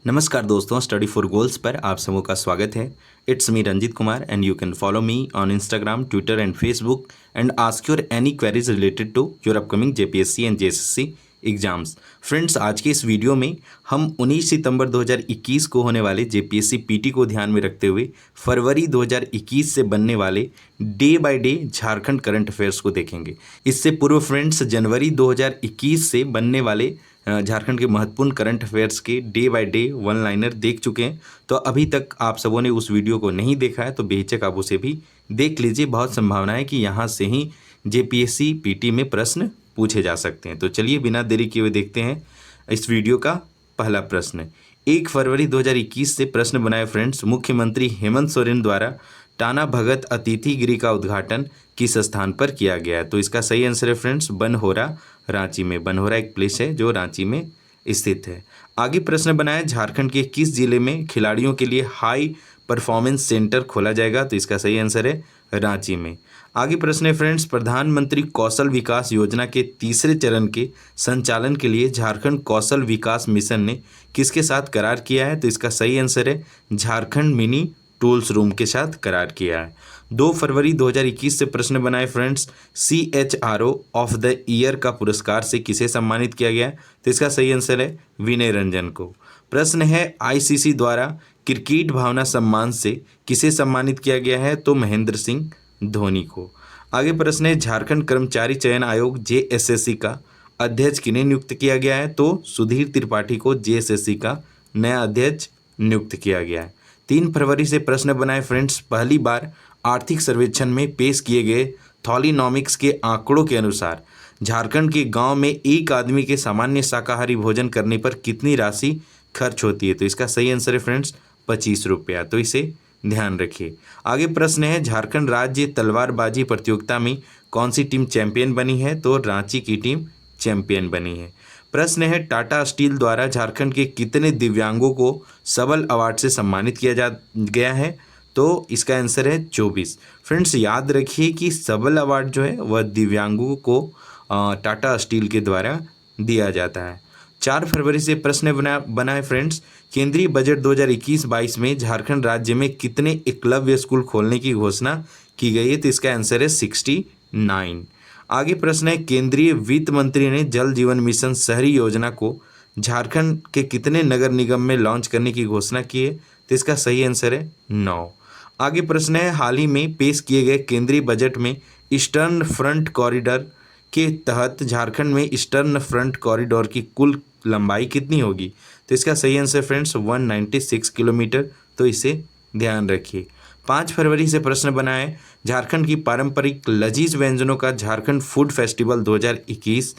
नमस्कार दोस्तों, study for goals पर आप सबों का स्वागत है। It's me Ranjit Kumar and you can follow me on Instagram, Twitter and Facebook and ask your any queries related to your upcoming JPSC and JSSC exams. Friends, आज के इस वीडियो में हम 19 सितंबर 2021 को होने वाले जेपीएससी पीटी को ध्यान में रखते हुए फरवरी 2021 से बनने वाले day by day Jharkhand current affairs को देखेंगे। इससे पूर्व फ्रेंड्स, जनवरी 2021 से बनने वाले झारखंड के महत्वपूर्ण करंट अफेयर्स के day by day one liner देख चुके हैं। तो अभी तक आप सबों ने उस वीडियो को नहीं देखा है तो बेहिचक आप उसे भी देख लीजिए। बहुत संभावना है कि यहाँ से ही जेपीएससी पीटी में प्रश्न पूछे जा सकते हैं। तो चलिए बिना देरी किए हुए देखते हैं इस वीडियो का पहला प्रश्न। 1 फरवरी 2021 से प्रश्न बनाए फ्रेंड्स, मुख्यमंत्री हेमंत सोरेन द्वारा टाना भगत अतिथि गृह का उद्घाटन किस स्थान पर किया गया है? तो इसका सही आंसर है फ्रेंड्स बनहोरा, रांची में। बनहोरा एक प्लेस है जो रांची में स्थित है। आगे प्रश्न बनाया, झारखंड के किस जिले में खिलाड़ियों के लिए हाई परफॉर्मेंस सेंटर खोला जाएगा? तो इसका सही आंसर है रांची में। आगे प्रश्न है फ्रेंड्स, प्रधानमंत्री कौशल विकास योजना के तीसरे चरण के संचालन के लिए झारखंड कौशल विकास मिशन ने किसके साथ करार किया है? तो इसका सही आंसर है झारखंड मिनी टूल्स रूम के साथ करार किया है। 2 फरवरी 2021 से प्रश्न बनाए friends, CHRO of the year का पुरस्कार से किसे सम्मानित किया गया? तो इसका सही आंसर है विनय रंजन को। प्रश्न है, ICC द्वारा क्रिकेट भावना सम्मान से किसे सम्मानित किया गया है? तो महेंद्र सिंह धोनी को। आगे प्रश्न है, झारखंड कर्मचारी चयन आयोग JSSC का अध्यक्ष किन्हें नियुक्त किया गया है? तो सुधीर त्रिपाठी को JSSC का नया अध्यक्ष नियुक्त किया गया है। 3 फरवरी से प्रश्न बनाए फ्रेंड्स, पहली बार आर्थिक सर्वेक्षण में पेश किए गए थॉलीनॉमिक्स के आंकड़ों के अनुसार झारखंड के गांव में एक आदमी के सामान्य शाकाहारी भोजन करने पर कितनी राशि खर्च होती है? तो इसका सही आंसर है फ्रेंड्स 25 रुपया। तो इसे ध्यान रखिए। आगे प्रश्न है, झारखंड राज्य तलवारबाजी प्रतियोगिता में कौन सी टीम चैंपियन बनी है? तो रांची की टीम चैंपियन बनी है। प्रश्न है, टाटा स्टील द्वारा झारखंड के कितने दिव्यांगों को सबल अवार्ड से सम्मानित किया गया है? तो इसका आंसर है 24। फ्रेंड्स, याद रखिए कि सबल अवार्ड जो है वह दिव्यांगों को टाटा स्टील के द्वारा दिया जाता है। 4 फरवरी से प्रश्न बना है फ्रेंड्स, केंद्रीय बजट 2021-22 में झारखंड राज्य में कितने एकलव्य स्कूल खोलने की घोषणा की गई है? तो इसका आंसर है 69। आगे प्रश्न है, केंद्रीय वित्त मंत्री ने जल जीवन मिशन शहरी योजना को झारखंड के कितने नगर निगम में लॉन्च करने की घोषणा की है? तो इसका सही आंसर है 9। आगे प्रश्न है, हाल ही में पेश किए गए केंद्रीय बजट में ईस्टर्न फ्रंट कॉरिडोर के तहत झारखंड में ईस्टर्न फ्रंट कॉरिडोर की कुल लंबाई कितनी होगी? तो इसका सही आंसर फ्रेंड्स 196 किलोमीटर। तो इसे ध्यान रखिए। 5 फरवरी से प्रश्न बना है, झारखंड की पारंपरिक लजीज व्यंजनों का झारखंड फूड फेस्टिवल 2021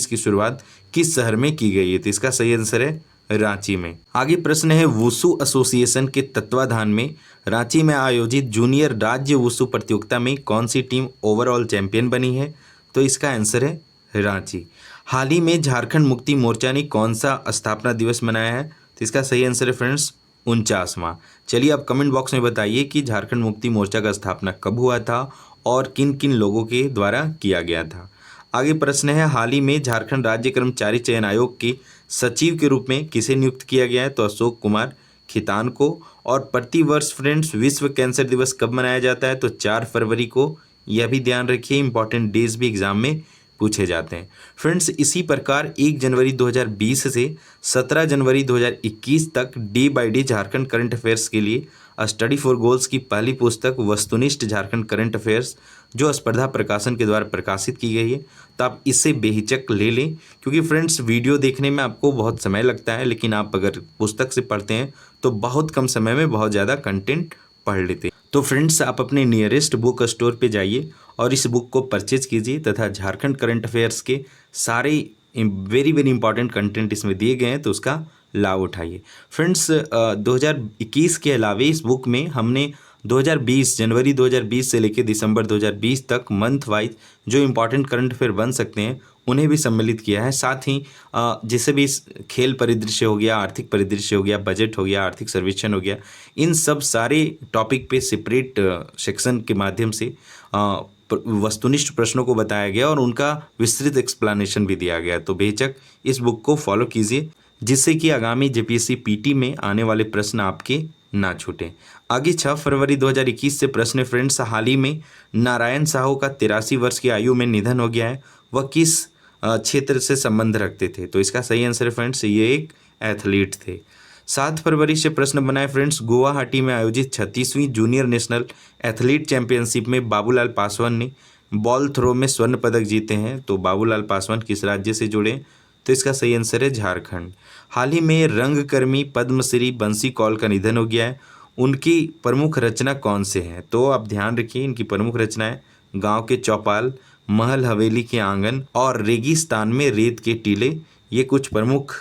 की शुरुआत किस शहर में की गई है? तो इसका सही आंसर है रांची में। आगे प्रश्न है, वुसु एसोसिएशन के तत्वाधान में रांची में आयोजित जूनियर राज्य वुसु प्रतियोगिता में कौन सी टीम ओवरऑल चैंपियन बनी है? तो इसका आंसर है रांची। हाल ही में झारखंड मुक्ति मोर्चा ने कौन सा स्थापना दिवस मनाया है? तो इसका सही आंसर है फ्रेंड्स 49वां। चलिए आप कमेंट बॉक्स में बताइए कि झारखंड मुक्ति मोर्चा का स्थापना कब हुआ था और किन किन लोगों के द्वारा किया गया था। आगे प्रश्न है, हाल ही में झारखंड राज्य कर्मचारी चयन आयोग के सचिव के रूप में किसे नियुक्त किया गया है? तो अशोक कुमार खितान को। और प्रतिवर्ष फ्रेंड्स विश्व कैंसर दिवस कब मनाया जाता है? तो 4 फरवरी को। यह भी ध्यान रखिए, इंपॉर्टेंट डेज भी एग्जाम में पूछे जाते हैं। फ्रेंड्स, इसी प्रकार 1 जनवरी 2020 से 17 जनवरी 2021 तक day by day Jharkhand current affairs के लिए स्टडी फॉर गोल्स की पहली पुस्तक वस्तुनिष्ठ झारखंड करंट अफेयर्स जो स्पर्धा प्रकाशन के द्वारा प्रकाशित की गई है, तो आप इसे बेहिचक ले लें। क्योंकि फ्रेंड्स, वीडियो देखने में आपको बहुत समय लगता है, लेकिन आप अगर पुस्तक से पढ़ते हैं तो बहुत कम समय में बहुत ज़्यादा कंटेंट पढ़ लेते हैं। तो फ्रेंड्स, आप अपने नियरेस्ट बुक स्टोर पे जाइए और इस बुक को परचेज कीजिए तथा झारखंड करंट अफेयर्स के सारे वेरी वेरी इंपॉर्टेंट कंटेंट इसमें दिए गए हैं, तो उसका लाभ उठाइए। फ्रेंड्स, 2021 के अलावे इस बुक में हमने 2020 जनवरी 2020 से लेकर दिसंबर 2020 तक मंथ वाइज जो इंपॉर्टेंट करंट अफेयर बन सकते हैं उन्हें भी सम्मिलित किया है। साथ ही जैसे भी खेल परिदृश्य हो गया, आर्थिक परिदृश्य हो गया, बजट हो गया, आर्थिक सर्वेक्षण हो गया, इन सब सारे टॉपिक पे सेपरेट सेक्शन के माध्यम से वस्तुनिष्ठ प्रश्नों को बताया गया और उनका विस्तृत एक्सप्लेनेशन भी दिया गया। तो बेशक इस बुक को फॉलो कीजिए। जिससे कि आगामी जेपीएससी पीटी में आने वाले प्रश्न आपके ना छूटें। आगे 6 फरवरी 2021 से प्रश्न है फ्रेंड्स, हाल ही में नारायण साहू का 83 वर्ष की आयु में निधन हो गया है। वह किस क्षेत्र से संबंध रखते थे? तो इसका सही आंसर है फ्रेंड्स, ये एक एथलीट थे। 7 फरवरी से प्रश्न बनाए फ्रेंड्स, गुवाहाटी में आयोजित 36वीं जूनियर नेशनल एथलीट चैंपियनशिप में बाबूलाल पासवान ने बॉल थ्रो में स्वर्ण पदक जीते हैं। तो बाबूलाल पासवान किस राज्य से जुड़े? तो इसका सही आंसर है झारखंड। हाल ही में रंगकर्मी पद्मश्री बंसी कौल का निधन हो गया है। उनकी प्रमुख रचना कौन से हैं? तो आप ध्यान रखिए, इनकी प्रमुख रचनाएं गांव के चौपाल, महल हवेली के आंगन और रेगिस्तान में रेत के टीले, ये कुछ प्रमुख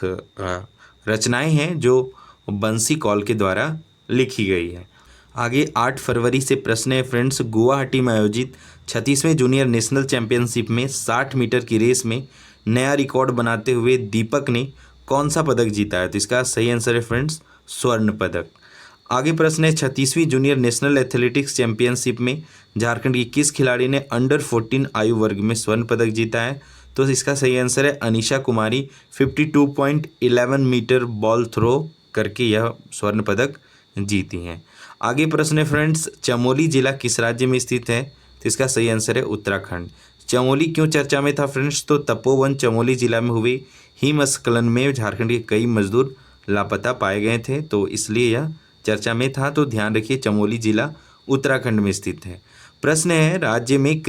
रचनाएं हैं जो बंसी कौल के द्वारा लिखी गई है। आगे 8 फरवरी से प्रश्न है फ्रेंड्स, गुवाहाटी में आयोजित 36वें जूनियर नेशनल चैंपियनशिप में 60 मीटर की रेस में नया रिकॉर्ड बनाते हुए दीपक ने कौन सा पदक जीता है? तो इसका सही आंसर है फ्रेंड्स, स्वर्ण पदक। आगे प्रश्न है, 36वीं जूनियर नेशनल एथलेटिक्स चैंपियनशिप में झारखंड की किस खिलाड़ी ने अंडर 14 आयु वर्ग में स्वर्ण पदक जीता है? तो इसका सही आंसर है अनीशा कुमारी। 52.11 मीटर बॉल थ्रो करके यह स्वर्ण पदक जीती हैं। आगे प्रश्न है फ्रेंड्स, चमोली जिला किस राज्य में स्थित है? तो इसका सही आंसर है उत्तराखंड। चमोली क्यों चर्चा में था फ्रेंड्स? तो तपोवन चमोली जिला में हुए हिमस्खलन में झारखंड के कई मजदूर लापता पाए गए थे, तो इसलिए यह चर्चा में था। तो ध्यान रखिए, चमोली जिला उत्तराखंड में स्थित है। प्रश्न है, राज्य में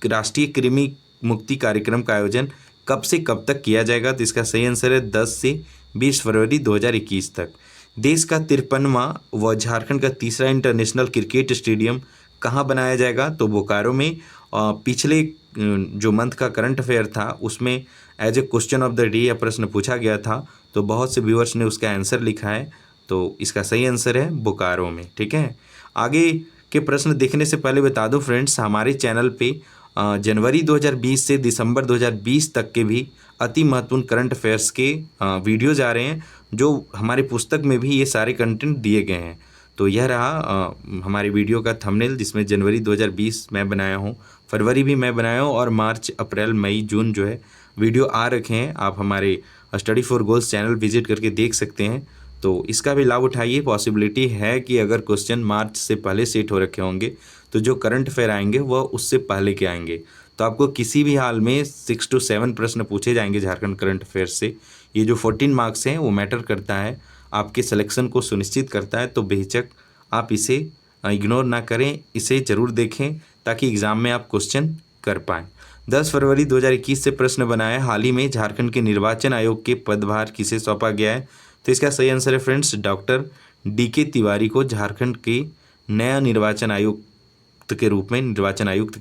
राष्ट्रीय कृमि मुक्ति कार्यक्रम का आयोजन कब से कब तक किया जाएगा? तो इसका सही आंसर है 10 से 20 फरवरी 2021 तक। देश का 53वां व झारखंड का तीसरा इंटरनेशनल क्रिकेट स्टेडियम कहाँ बनाया जाएगा? तो बोकारो में। पिछले जो मंथ का करंट अफेयर था उसमें as a question of the day यह प्रश्न पूछा गया था, तो बहुत से व्यूअर्स ने उसका आंसर लिखा है, तो इसका सही आंसर है बोकारो में। ठीक है, आगे के प्रश्न देखने से पहले बता दूं फ्रेंड्स, हमारे चैनल पे जनवरी 2020 से दिसंबर 2020 तक के भी अति महत्वपूर्ण करंट अफेयर्स के वीडियोज आ रहे हैं, जो हमारी पुस्तक में भी ये सारे कंटेंट दिए गए हैं। तो यह रहा हमारे वीडियो का थंबनेल, जिसमें जनवरी 2020 मैं बनाया हूँ, फरवरी भी मैं बनाया हूँ, और मार्च, अप्रैल, मई, जून जो है वीडियो आ रखे हैं। आप हमारे study for goals channel visit करके देख सकते हैं, तो इसका भी लाभ उठाइए। पॉसिबिलिटी है कि अगर क्वेश्चन मार्च से पहले सेट हो रखे होंगे तो जो करंट अफेयर आएंगे वह उससे पहले के आएंगे, तो आपको किसी भी हाल में 6 to 7 प्रश्न पूछे जाएंगे झारखंड करंट अफेयर से। ये जो 14 मार्क्स हैं वो मैटर करता है, आपके सिलेक्शन को सुनिश्चित करता है, तो बेहिचक आप इसे इग्नोर ना करें, इसे ज़रूर देखें ताकि एग्ज़ाम में आप क्वेश्चन कर पाएँ। 10 फरवरी 2021 से प्रश्न बनाया, हाल ही में झारखंड के निर्वाचन आयोग के पदभार किसे सौंपा गया है? तो इसका सही आंसर है फ्रेंड्स, डॉक्टर DK तिवारी को झारखंड के नया निर्वाचन आयुक्त के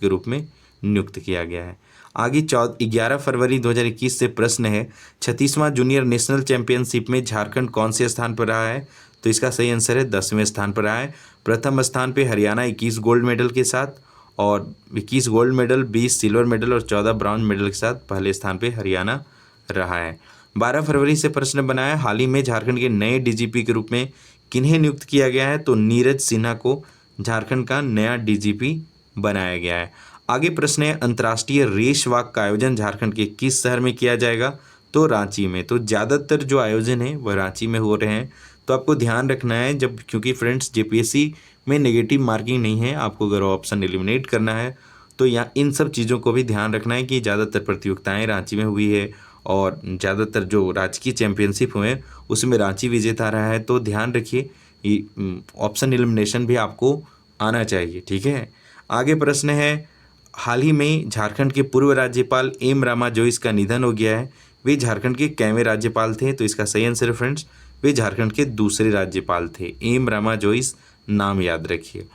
रूप में नियुक्त किया गया है। आगे 11 फरवरी 2021 से प्रश्न है, 36वां जूनियर नेशनल चैंपियनशिप में झारखंड कौन से स्थान पर रहा है? तो इसका सही आंसर है 10वें स्थान पर रहा है। प्रथम स्थान पे हरियाणा 21 गोल्ड मेडल के साथ, और 21 गोल्ड मेडल, 20 सिल्वर मेडल और 14 ब्रॉन्ज मेडल के साथ पहले स्थान पे हरियाणा रहा है। 12 फरवरी से प्रश्न बनाया, हाल ही में झारखंड के नए DGP के रूप में किन्हें नियुक्त किया गया है? तो नीरज सिन्हा को झारखंड का नया DGP बनाया गया है। आगे प्रश्न है, अंतर्राष्ट्रीय रेस वॉक का आयोजन झारखंड के किस शहर में किया जाएगा? तो रांची में। तो ज़्यादातर जो आयोजन है वह रांची में हो रहे हैं, तो आपको ध्यान रखना है, जब क्योंकि फ्रेंड्स JPSC में नेगेटिव मार्किंग नहीं है, आपको अगर ऑप्शन एलिमिनेट करना है तो यहाँ इन सब चीज़ों को भी ध्यान रखना है कि ज़्यादातर प्रतियोगिताएँ रांची में हुई है, और ज़्यादातर जो राजकीय चैंपियनशिप हुए उसमें रांची विजेता रहा है, तो ध्यान रखिए ऑप्शन एलिमिनेशन भी आपको आना चाहिए। ठीक है, आगे प्रश्न है, हाल ही में झारखंड के पूर्व राज्यपाल M रामा जोइस का निधन हो गया है, वे झारखंड के कैवें राज्यपाल थे? तो इसका सही आंसर है फ्रेंड्स, वे झारखंड के दूसरे राज्यपाल थे। M रामा जोइस नाम याद रखिए।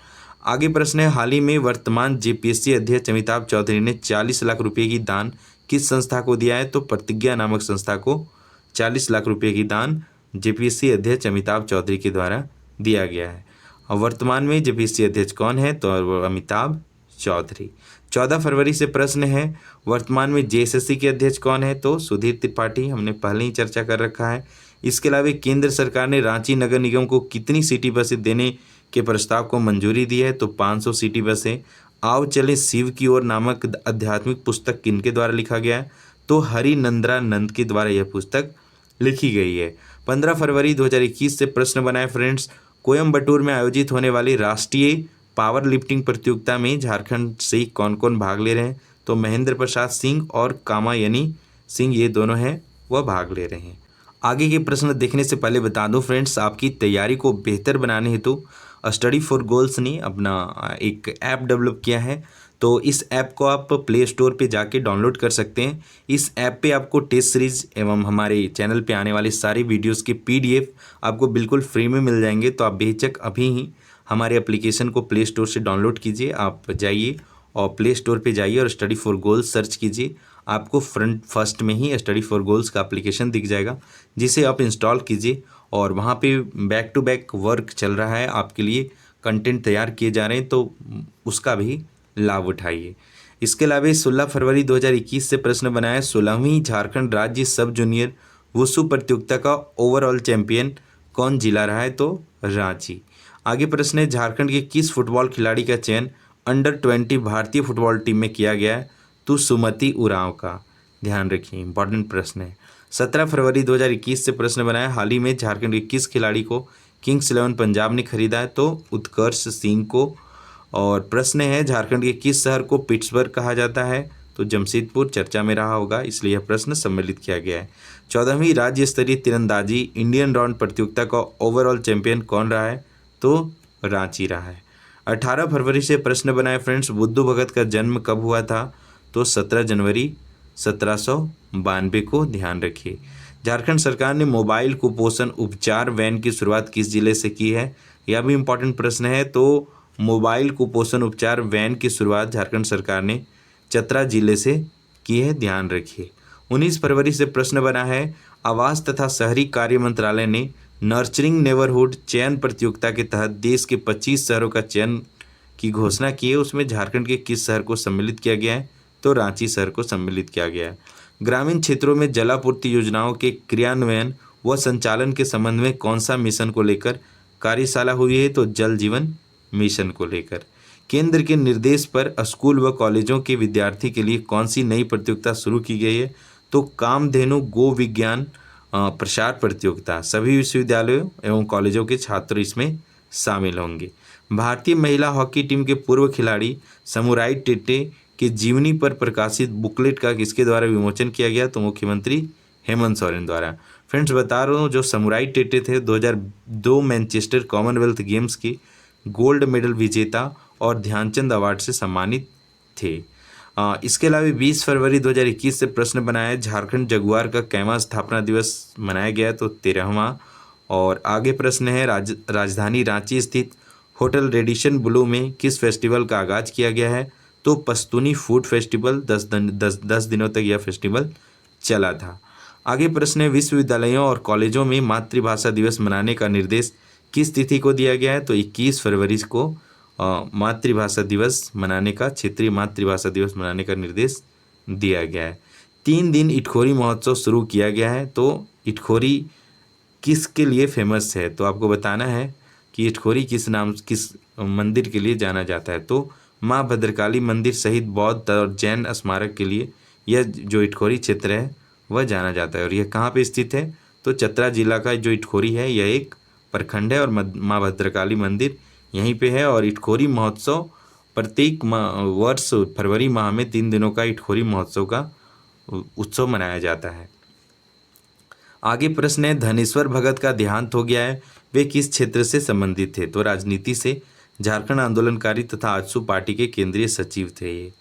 आगे प्रश्न है, हाल ही में वर्तमान JPSC अध्यक्ष अमिताभ चौधरी ने 40 लाख रुपये की दान किस संस्था को दिया है? तो प्रतिज्ञा नामक संस्था को 40 लाख रुपये की दान JPSC अध्यक्ष अमिताभ चौधरी के द्वारा दिया गया है। और वर्तमान में JPSC अध्यक्ष कौन है? तो अमिताभ चौधरी। 14 फरवरी से प्रश्न है, वर्तमान में JSSC के अध्यक्ष कौन है? तो सुधीर त्रिपाठी, हमने पहले ही चर्चा कर रखा है। इसके अलावा केंद्र सरकार ने रांची नगर निगम को कितनी सिटी बसें देने के प्रस्ताव को मंजूरी दी है? तो 500 सिटी बसें। आओ चले शिव की ओर नामक आध्यात्मिक पुस्तक किनके द्वारा लिखा गया है? तो हरि नंदरा नंद के द्वारा यह पुस्तक लिखी गई है। 15 फरवरी 2021 से प्रश्न बना है फ्रेंड्स, कोयम्बटूर में आयोजित होने वाली राष्ट्रीय पावर लिफ्टिंग प्रतियोगिता में झारखंड से कौन कौन भाग ले रहे हैं? तो महेंद्र प्रसाद सिंह और कामायनी सिंह, ये दोनों हैं वह भाग ले रहे हैं। आगे के प्रश्न देखने से पहले बता दूं फ्रेंड्स, आपकी तैयारी को बेहतर बनाने हेतु स्टडी फॉर गोल्स ने अपना एक ऐप डेवलप किया है। तो इस ऐप को आप प्ले स्टोर पे जाके डाउनलोड कर सकते हैं। इस ऐप पे आपको टेस्ट सीरीज एवं हमारे चैनल पे आने वाले सारे वीडियोस के PDF आपको बिल्कुल फ्री में मिल जाएंगे। तो आप बेहिचक अभी ही हमारे एप्लीकेशन को प्ले स्टोर से डाउनलोड कीजिए। आप जाइए और प्ले स्टोर पे जाइए और स्टडी फॉर गोल्स सर्च कीजिए। आपको फर्स्ट में ही स्टडी फॉर गोल्स का एप्लीकेशन दिख जाएगा, जिसे आप इंस्टॉल कीजिए और वहाँ पे बैक टू बैक वर्क चल रहा है, आपके लिए कंटेंट तैयार किए जा रहे हैं, तो उसका भी लाभ उठाइए। इसके अलावा 16 फरवरी 2021 से प्रश्न बना है, 16वीं झारखंड राज्य सब जूनियर वुशु प्रतियोगिता का ओवरऑल चैंपियन कौन जिला रहा है? तो रांची। आगे प्रश्न है, झारखंड के किस फुटबॉल खिलाड़ी का चयन अंडर-20 भारतीय फुटबॉल टीम में किया गया है? तो सुमति उरांव का। ध्यान रखिए, इंपॉर्टेंट प्रश्न है। 17 फरवरी 2021 से प्रश्न बनाया, हाल ही में झारखंड के किस खिलाड़ी को किंग्स 11 पंजाब ने खरीदा है? तो उत्कर्ष सिंह को। और प्रश्न है, झारखंड के किस शहर को पिट्सबर्ग कहा जाता है? तो जमशेदपुर चर्चा में रहा होगा, इसलिए यह प्रश्न सम्मिलित किया गया है। 14वीं राज्य स्तरीय तीरंदाजी इंडियन राउंड प्रतियोगिता का ओवरऑल चैंपियन कौन रहा है? तो रांची रहा है। 18 फरवरी से प्रश्न बनाए फ्रेंड्स, बुद्धू भगत का जन्म कब हुआ था? तो 17 जनवरी 1792 को। ध्यान रखिए। झारखंड सरकार ने मोबाइल कुपोषण उपचार वैन की शुरुआत किस जिले से की है? यह भी इम्पोर्टेंट प्रश्न है। तो मोबाइल कुपोषण उपचार वैन की शुरुआत झारखंड सरकार ने चतरा जिले से की है, ध्यान रखिए। 19 फरवरी से प्रश्न बना है, आवास तथा शहरी कार्य मंत्रालय ने नर्चरिंग नेबरहुड चयन प्रतियोगिता के तहत देश के 25 शहरों का चयन की घोषणा की है। उसमें झारखंड के किस शहर को सम्मिलित किया गया है? तो रांची शहर को सम्मिलित किया गया है। ग्रामीण क्षेत्रों में जलापूर्ति योजनाओं के क्रियान्वयन व संचालन के संबंध में कौन सा मिशन को लेकर कार्यशाला हुई है? तो जल जीवन मिशन को लेकर। केंद्र के निर्देश पर स्कूल व कॉलेजों के विद्यार्थी के लिए कौन सी नई प्रतियोगिता शुरू की गई है? तो कामधेनु गो विज्ञान प्रसार प्रतियोगिता। सभी विश्वविद्यालयों एवं कॉलेजों के छात्र इसमें शामिल होंगे। भारतीय महिला हॉकी टीम के पूर्व खिलाड़ी समुराई टेटे के जीवनी पर प्रकाशित बुकलेट का किसके द्वारा विमोचन किया गया? तो मुख्यमंत्री हेमंत सोरेन द्वारा। फ्रेंड्स बता रहा हूँ, जो समुराई टेटे थे 2002 मैनचेस्टर कॉमनवेल्थ गेम्स की गोल्ड मेडल विजेता और ध्यानचंद अवार्ड से सम्मानित थे। इसके अलावा 20 फरवरी 2021 से प्रश्न बनाया है, झारखंड जगुआर का कैवां स्थापना दिवस मनाया गया? तो 13वां। और आगे प्रश्न है, राजधानी रांची स्थित होटल रेडिशन ब्लू में किस फेस्टिवल का आगाज किया गया है? तो पश्तूनी फूड फेस्टिवल। 10 दिनों तक यह फेस्टिवल चला था। आगे प्रश्न है, विश्वविद्यालयों और कॉलेजों में मातृभाषा दिवस मनाने का निर्देश किस तिथि को दिया गया है? तो 21 फरवरी को मातृभाषा दिवस मनाने का, क्षेत्रीय मातृभाषा दिवस मनाने का निर्देश दिया गया है। 3 दिन इटखोरी महोत्सव शुरू किया गया है। तो इटखोरी किसके लिए फेमस है? तो आपको बताना है कि इटखोरी किस मंदिर के लिए जाना जाता है? तो माँ भद्रकाली मंदिर सहित बौद्ध और जैन स्मारक के लिए यह जो इटखोरी क्षेत्र है वह जाना जाता है। और यह कहाँ पे स्थित है? तो चतरा जिला का जो इटखोरी है यह एक प्रखंड है और माँ भद्रकाली मंदिर यहीं पे है। और इटखोरी महोत्सव प्रत्येक वर्ष फरवरी माह में 3 दिनों का इटखोरी महोत्सव का उत्सव मनाया जाता है। आगे प्रश्न है, धनेश्वर भगत का देहांत हो गया है, वे किस क्षेत्र से संबंधित थे? तो राजनीति से। झारखंड आंदोलनकारी तथा आजसू पार्टी के केंद्रीय सचिव थे ये।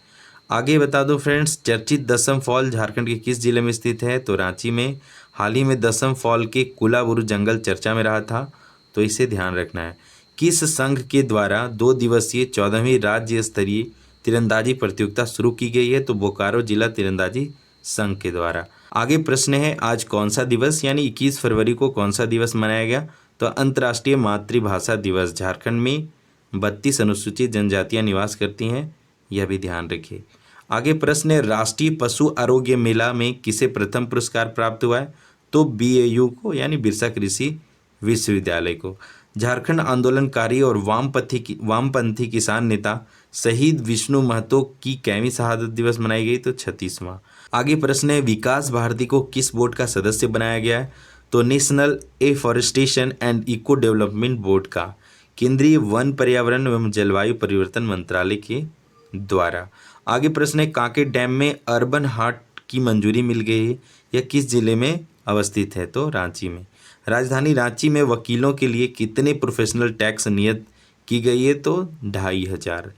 आगे बता दो फ्रेंड्स, चर्चित दसम फॉल झारखंड के किस जिले में स्थित है? तो रांची में। हाल ही में दसम फॉल के कुलाबुरु जंगल चर्चा में रहा था, तो इसे ध्यान रखना है। किस संघ के द्वारा 2 दिवसीय 14वीं राज्य स्तरीय तीरंदाजी प्रतियोगिता शुरू की गई है? तो बोकारो जिला तीरंदाजी संघ के द्वारा। आगे प्रश्न है, आज कौन सा दिवस यानी 21 फरवरी को कौन सा दिवस मनाया गया? तो अंतर्राष्ट्रीय मातृभाषा दिवस। झारखंड में 32 अनुसूचित जनजातियां निवास करती हैं, यह भी ध्यान रखिए। आगे प्रश्न है, राष्ट्रीय पशु आरोग्य मेला में किसे प्रथम पुरस्कार प्राप्त हुआ है? तो BAU को यानी बिरसा कृषि विश्वविद्यालय को। झारखंड आंदोलनकारी और वामपंथी किसान नेता शहीद विष्णु महतो की कैवीं शहादत दिवस मनाई गई? तो 36वां। आगे प्रश्न है, विकास भारती को किस बोर्ड का सदस्य बनाया गया है? तो national afforestation and eco development board का, केंद्रीय वन पर्यावरण एवं जलवायु परिवर्तन मंत्रालय के द्वारा। आगे प्रश्न है, कांके डैम में अर्बन हाट की मंजूरी मिल गई है, यह किस जिले में अवस्थित है? तो रांची में। राजधानी रांची में वकीलों के लिए कितने प्रोफेशनल टैक्स नियत की गई है? तो 2500।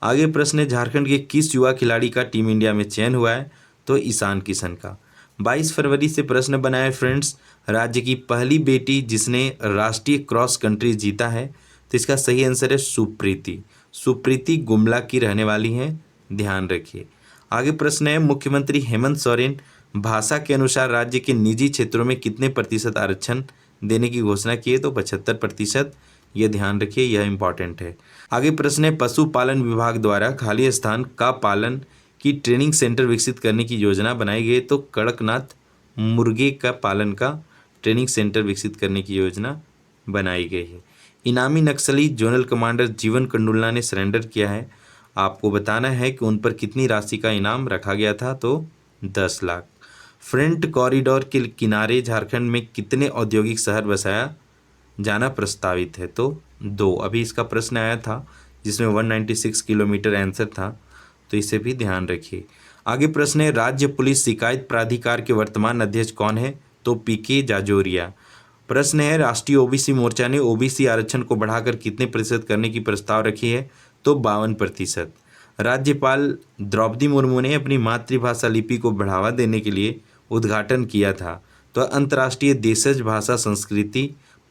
आगे प्रश्न है, झारखंड के किस युवा खिलाड़ी का टीम इंडिया में चयन हुआ है? तो ईशान किशन का। 22 फरवरी से प्रश्न बना है फ्रेंड्स, राज्य की पहली बेटी जिसने राष्ट्रीय क्रॉस कंट्री जीता है? तो इसका सही आंसर है सुप्रीति। सुप्रीति गुमला की रहने वाली हैं, ध्यान रखिए। आगे प्रश्न है, मुख्यमंत्री हेमंत सोरेन भाषा के अनुसार राज्य के निजी क्षेत्रों में कितने प्रतिशत आरक्षण देने की घोषणा की है? तो 75%। यह ध्यान रखिए, यह इंपॉर्टेंट है। आगे प्रश्न है, पशुपालन विभाग द्वारा खाली स्थान का पालन की ट्रेनिंग सेंटर विकसित करने की योजना बनाई गई? तो कड़कनाथ मुर्गे का पालन का ट्रेनिंग सेंटर विकसित करने की योजना बनाई गई है। इनामी नक्सली जोनल कमांडर जीवन कंडुलना ने सरेंडर किया है। आपको बताना है कि उन पर कितनी राशि का इनाम रखा गया था? तो 10 लाख। फ्रंट कॉरिडोर के किनारे झारखंड में कितने औद्योगिक शहर बसाया जाना प्रस्तावित है? तो 2। अभी इसका प्रश्न आया था जिसमें 196 किलोमीटर आंसर था, तो इसे भी ध्यान रखिए। आगे प्रश्न है, राज्य पुलिस शिकायत प्राधिकार के वर्तमान अध्यक्ष कौन है? तो पीके जाजोरिया। प्रश्न है, राष्ट्रीय ओबीसी मोर्चा ने ओबीसी आरक्षण को बढ़ाकर कितने प्रतिशत करने की प्रस्ताव रखी है? तो 52%। राज्यपाल द्रौपदी मुर्मू ने अपनी मातृभाषा लिपि को बढ़ावा देने के लिए उद्घाटन किया था तो अंतर्राष्ट्रीय देशज भाषा संस्कृति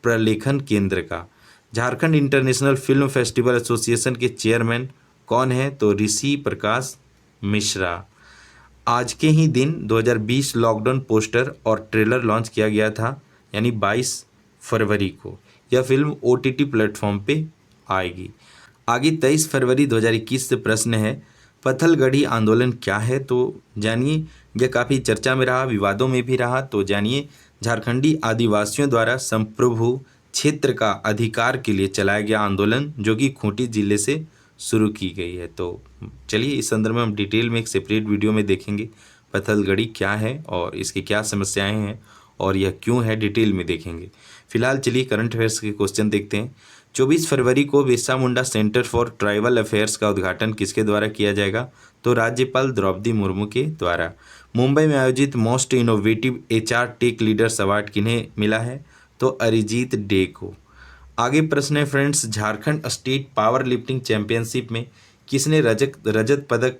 प्रलेखन केंद्र का। Jharkhand international film festival association के चेयरमैन कौन है? तो ऋषि प्रकाश मिश्रा। आज के ही दिन 2020 लॉकडाउन पोस्टर और ट्रेलर लॉन्च किया गया था, यानी 22 फरवरी को। यह फिल्म OTT प्लेटफॉर्म पे आएगी। आगे 23 फरवरी 2021 से प्रश्न है, पत्थलगढ़ी आंदोलन क्या है? तो जानिए, यह काफ़ी चर्चा में रहा, विवादों में भी रहा। तो जानिए, झारखंडी आदिवासियों द्वारा संप्रभु क्षेत्र का अधिकार के लिए चलाया गया आंदोलन जो कि खूंटी जिले से शुरू की गई है। तो चलिए, इस संदर्भ में हम डिटेल में एक सेपरेट वीडियो में देखेंगे पत्थलगढ़ी क्या है और इसकी क्या समस्याएं हैं और यह क्यों है, डिटेल में देखेंगे। फिलहाल चलिए करंट अफेयर्स के क्वेश्चन देखते हैं। 24 फरवरी को Birsa Munda centre for tribal affairs का उद्घाटन किसके द्वारा किया जाएगा? तो राज्यपाल द्रौपदी मुर्मू के द्वारा। मुंबई में आयोजित most innovative HR tech leaders award किन्हें मिला है? तो अरिजीत डे को। आगे प्रश्न है friends, Jharkhand state power lifting championship में किसने रजत पदक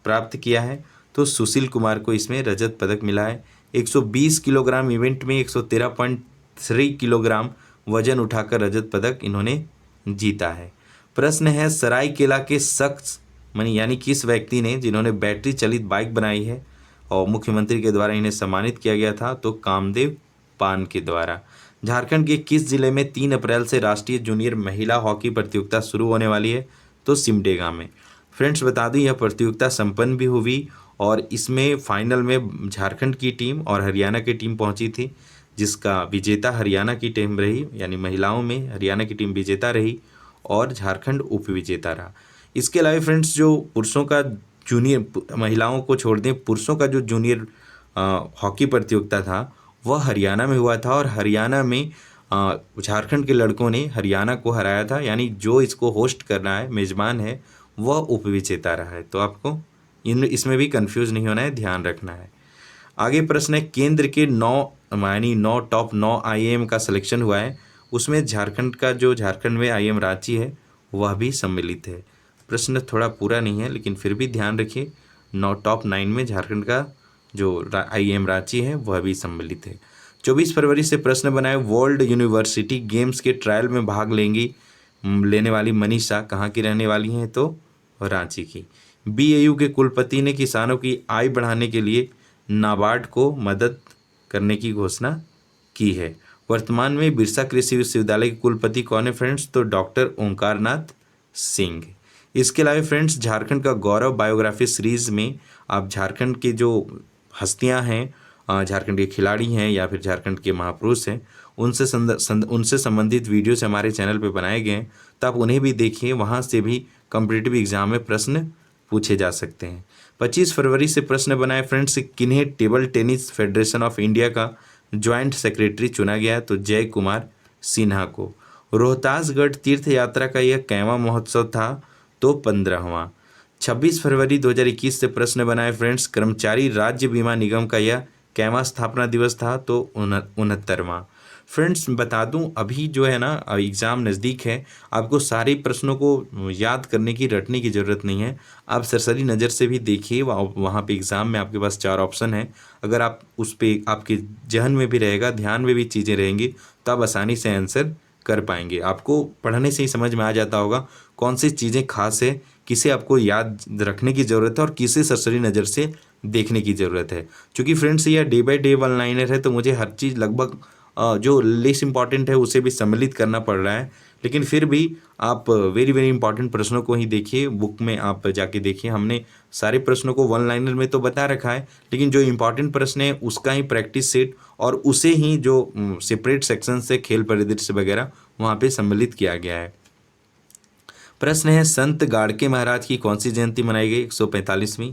प्राप्त किया है? तो सुशील कुमार को इसमें रजत पदक मिला है। 120 किलोग्राम इवेंट में 113.3 किलोग्राम वजन उठाकर रजत पदक इन्होंने जीता है। प्रश्न है, सरायकेला के शख्स यानी किस व्यक्ति ने जिन्होंने बैटरी चलित बाइक बनाई है और मुख्यमंत्री के द्वारा इन्हें सम्मानित किया गया था? तो कामदेव पान के द्वारा। झारखंड के किस जिले में 3 अप्रैल से राष्ट्रीय जूनियर महिला हॉकी प्रतियोगिता शुरू होने वाली है? तो सिमडेगा में। फ्रेंड्स बता दूं, यह प्रतियोगिता संपन्न भी हुई और इसमें फाइनल में झारखंड की टीम और हरियाणा की टीम पहुंची थी, जिसका विजेता हरियाणा की टीम रही, यानी महिलाओं में हरियाणा की टीम विजेता रही और झारखंड उपविजेता रहा। इसके अलावा फ्रेंड्स, जो पुरुषों का जूनियर, महिलाओं को छोड़ दें, पुरुषों का जो जूनियर हॉकी प्रतियोगिता था वह हरियाणा में हुआ था और हरियाणा में झारखंड के लड़कों ने हरियाणा को हराया था, यानी जो इसको होस्ट कर रहा है, मेजबान है, वह उपविजेता रहा है। तो आपको इसमें भी कंफ्यूज नहीं होना है, ध्यान रखना है। आगे प्रश्न है, केंद्र के 9 टॉप 9 IIM का सिलेक्शन हुआ है, उसमें झारखंड का जो झारखंड में IIM रांची है वह भी सम्मिलित है। प्रश्न थोड़ा पूरा नहीं है लेकिन फिर भी ध्यान रखिए, टॉप 9 में झारखंड का जो IIM रांची है वह भी सम्मिलित है। 24 फरवरी से प्रश्न बनाए, वर्ल्ड यूनिवर्सिटी गेम्स के ट्रायल में भाग लेने वाली मनीषा कहाँ की रहने वाली हैं? तो रांची की। BAU के कुलपति ने किसानों की आय बढ़ाने के लिए नाबार्ड को मदद करने की घोषणा की है। वर्तमान में बिरसा कृषि विश्वविद्यालय के कुलपति कौन है फ्रेंड्स? तो डॉक्टर ओंकारनाथ सिंह। इसके अलावा फ्रेंड्स, झारखंड का गौरव बायोग्राफी सीरीज में आप झारखंड के जो हस्तियां हैं, झारखंड के खिलाड़ी हैं या फिर झारखंड के महापुरुष हैं, उनसे संबंधित वीडियोस हमारे चैनल पे बनाए गए हैं, तो आप उन्हें भी देखिए, वहाँ से भी कॉम्पिटिटिव एग्जाम में प्रश्न पूछे जा सकते हैं। 25 फरवरी से प्रश्न बनाए फ्रेंड्स, किन्हें table tennis federation of India का ज्वाइंट सेक्रेटरी चुना गया है? तो जय कुमार सिन्हा को। रोहतासगढ़ तीर्थ यात्रा का यह कैवा महोत्सव था? तो 15वां। 26 फरवरी 2021 से प्रश्न बनाए फ्रेंड्स, कर्मचारी राज्य बीमा निगम का यह कैवा स्थापना दिवस था? तो 69वां। फ्रेंड्स बता दूं, अभी जो है ना एग्ज़ाम नज़दीक है, आपको सारे प्रश्नों को याद करने की, रटने की ज़रूरत नहीं है। आप सरसरी नज़र से भी देखिए, वहाँ पे एग्ज़ाम में आपके पास 4 ऑप्शन है। अगर आप उस पर आपके जहन में भी रहेगा, ध्यान में भी चीज़ें रहेंगी, तो आप आसानी से आंसर कर पाएंगे। आपको पढ़ने से ही समझ में आ जाता होगा कौन सी चीज़ें खास है, किसे आपको याद रखने की ज़रूरत है और किसे सरसरी नज़र से देखने की ज़रूरत है। क्योंकि फ्रेंड्स यह day by day one liner है, तो मुझे हर चीज़ लगभग जो लेस इंपॉर्टेंट है उसे भी सम्मिलित करना पड़ रहा है। लेकिन फिर भी आप वेरी वेरी इंपॉर्टेंट प्रश्नों को ही देखिए, बुक में आप जाके देखिए। हमने सारे प्रश्नों को वन लाइनर में तो बता रखा है, लेकिन जो इंपॉर्टेंट प्रश्न है उसका ही प्रैक्टिस सेट और उसे ही जो सेपरेट सेक्शन से खेल परिदृश्य वगैरह वहाँ पे सम्मिलित किया गया है। प्रश्न है, संत गाड़के महाराज की कौन सी जयंती मनाई गई? 145वीं।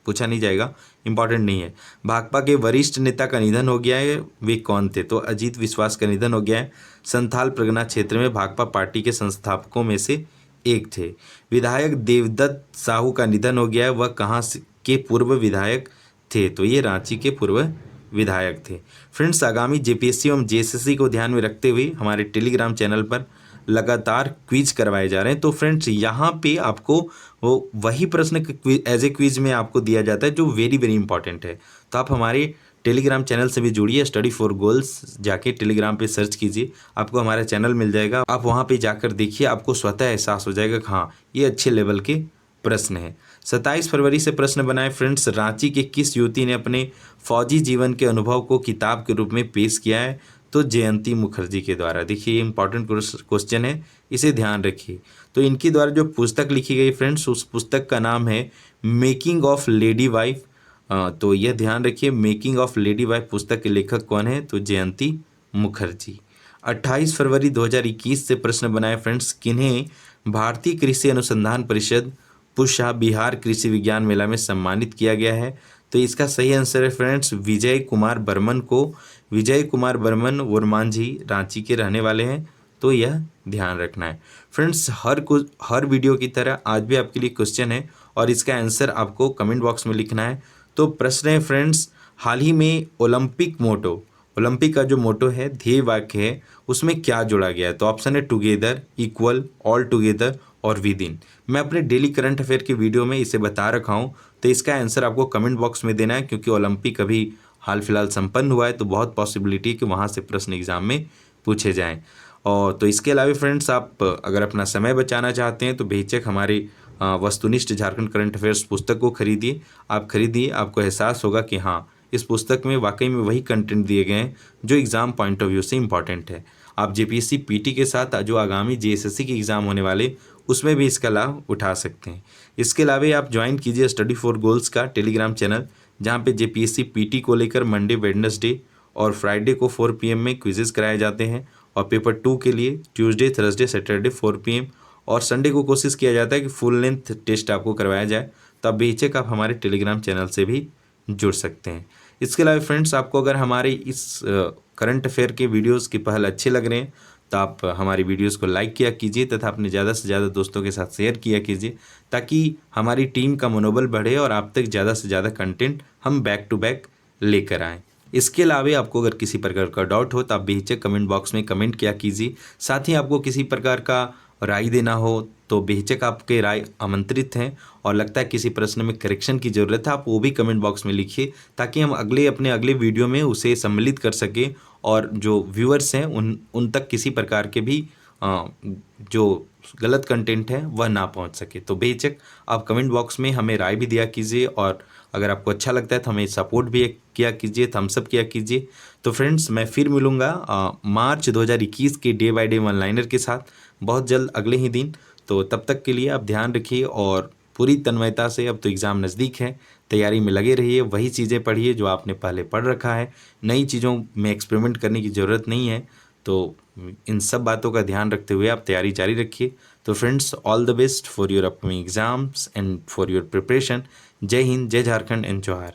पूछा नहीं जाएगा, इंपॉर्टेंट नहीं है। भाकपा के वरिष्ठ नेता का निधन हो गया है, वे कौन थे? तो अजीत विश्वास का निधन हो गया है। संथाल परगना क्षेत्र में भाकपा पार्टी के संस्थापकों में से एक थे। विधायक देवदत्त साहू का निधन हो गया है, वह कहाँ के पूर्व विधायक थे? तो ये रांची के पूर्व विधायक थे। फ्रेंड्स आगामी जेपीएससी एवं जेएसएससी को ध्यान में रखते हुए हमारे टेलीग्राम चैनल पर लगातार क्विज करवाए जा रहे हैं। तो फ्रेंड्स यहाँ पे आपको वो वही प्रश्न एज ए क्विज में आपको दिया जाता है जो वेरी वेरी इंपॉर्टेंट है। तो आप हमारे टेलीग्राम चैनल से भी जुड़िए, स्टडी फॉर गोल्स जाके टेलीग्राम पे सर्च कीजिए, आपको हमारा चैनल मिल जाएगा। आप वहाँ पे जाकर देखिए, आपको स्वतः एहसास हो जाएगा कि हाँ ये अच्छे लेवल के प्रश्न है। 27 फरवरी से प्रश्न बनाए फ्रेंड्स, रांची के किस युवती ने अपने फौजी जीवन के अनुभव को किताब के रूप में पेश किया है? तो जयंती मुखर्जी के द्वारा। देखिए ये इंपॉर्टेंट क्वेश्चन है, इसे ध्यान रखिए। तो इनके द्वारा जो पुस्तक लिखी गई फ्रेंड्स, उस पुस्तक का नाम है मेकिंग ऑफ लेडी वाइफ। तो यह ध्यान रखिए, मेकिंग ऑफ लेडी वाइफ पुस्तक के लेखक कौन है? तो जयंती मुखर्जी। 28 फरवरी 2021 से प्रश्न बनाए फ्रेंड्स, किन्हें भारतीय कृषि अनुसंधान परिषद पूषा बिहार कृषि विज्ञान मेला में सम्मानित किया गया है? तो इसका सही आंसर है फ्रेंड्स विजय कुमार बर्मन को। विजय कुमार बर्मन वरमांझी रांची के रहने वाले हैं, तो यह ध्यान रखना है। फ्रेंड्स हर वीडियो की तरह आज भी आपके लिए क्वेश्चन है और इसका आंसर आपको कमेंट बॉक्स में लिखना है। तो प्रश्न है फ्रेंड्स, हाल ही में ओलंपिक का जो मोटो है, ध्येय वाक्य है, उसमें क्या जोड़ा गया है? तो ऑप्शन है टुगेदर, इक्वल, ऑल टुगेदर और विद इन। मैं अपने डेली करंट अफेयर की वीडियो में इसे बता रखा हूँ, तो इसका आंसर आपको कमेंट बॉक्स में देना है। क्योंकि ओलंपिक अभी हाल फिलहाल संपन्न हुआ है, तो बहुत पॉसिबिलिटी है कि वहाँ से प्रश्न एग्जाम में पूछे जाएं। और तो इसके अलावा फ्रेंड्स आप अगर अपना समय बचाना चाहते हैं तो बेहिचक हमारी वस्तुनिष्ठ झारखंड करंट अफेयर्स पुस्तक को खरीदिए। आप खरीदिए, आपको एहसास होगा कि हाँ इस पुस्तक में वाकई में वही कंटेंट दिए गए हैं जो एग्ज़ाम पॉइंट ऑफ व्यू से इंपॉर्टेंट है। आप जेपीएससी पीटी के साथ जो आगामी जेएसएससी के एग्ज़ाम होने वाले उसमें भी इसका लाभ उठा सकते हैं। इसके अलावा आप ज्वाइन कीजिए स्टडी फॉर गोल्स का टेलीग्राम चैनल, जहाँ पे जेपीएससी पीटी को लेकर मंडे, वेडनेसडे और फ्राइडे को 4 PM में क्विजेस कराए जाते हैं और पेपर 2 के लिए ट्यूसडे, थर्सडे, सैटरडे 4 PM और संडे को कोशिश किया जाता है कि फुल लेंथ टेस्ट आपको करवाया जाए। तो आप बेहिचक आप हमारे टेलीग्राम चैनल से भी जुड़ सकते हैं। इसके अलावा फ्रेंड्स आपको अगर हमारे इस करंट अफेयर के वीडियोज़ के पहल अच्छे लग रहे हैं तो आप हमारी वीडियोस को लाइक किया कीजिए तथा अपने ज़्यादा से ज़्यादा दोस्तों के साथ शेयर किया कीजिए, ताकि हमारी टीम का मनोबल बढ़े और आप तक ज़्यादा से ज़्यादा कंटेंट हम बैक टू बैक लेकर आएँ। इसके अलावा आपको अगर किसी प्रकार का डाउट हो तो आप बेहिचक कमेंट बॉक्स में कमेंट किया कीजिए। साथ ही आपको किसी प्रकार का राय देना हो तो बेहिचक आपके राय आमंत्रित हैं, और लगता है किसी प्रश्न में करेक्शन की ज़रूरत है आप वो भी कमेंट बॉक्स में लिखिए, ताकि हम अपने अगले वीडियो में उसे सम्मिलित कर सकें और जो व्यूअर्स हैं उन तक किसी प्रकार के भी जो गलत कंटेंट है वह ना पहुंच सके। तो बेहिचक आप कमेंट बॉक्स में हमें राय भी दिया कीजिए, और अगर आपको अच्छा लगता है तो हमें सपोर्ट भी किया कीजिए, थम्स अप किया कीजिए। तो फ्रेंड्स मैं फिर मिलूँगा मार्च 2021 के day by day one liner के साथ बहुत जल्द अगले ही दिन। तो तब तक के लिए आप ध्यान रखिए और पूरी तन्मयता से। अब तो एग्ज़ाम नज़दीक है, तैयारी में लगे रहिए, वही चीज़ें पढ़िए जो आपने पहले पढ़ रखा है, नई चीज़ों में एक्सपेरिमेंट करने की ज़रूरत नहीं है। तो इन सब बातों का ध्यान रखते हुए आप तैयारी जारी रखिए। तो friends, all the best for your upcoming exams and for your preparation. जय हिंद, जय झारखंड एंड जोहार।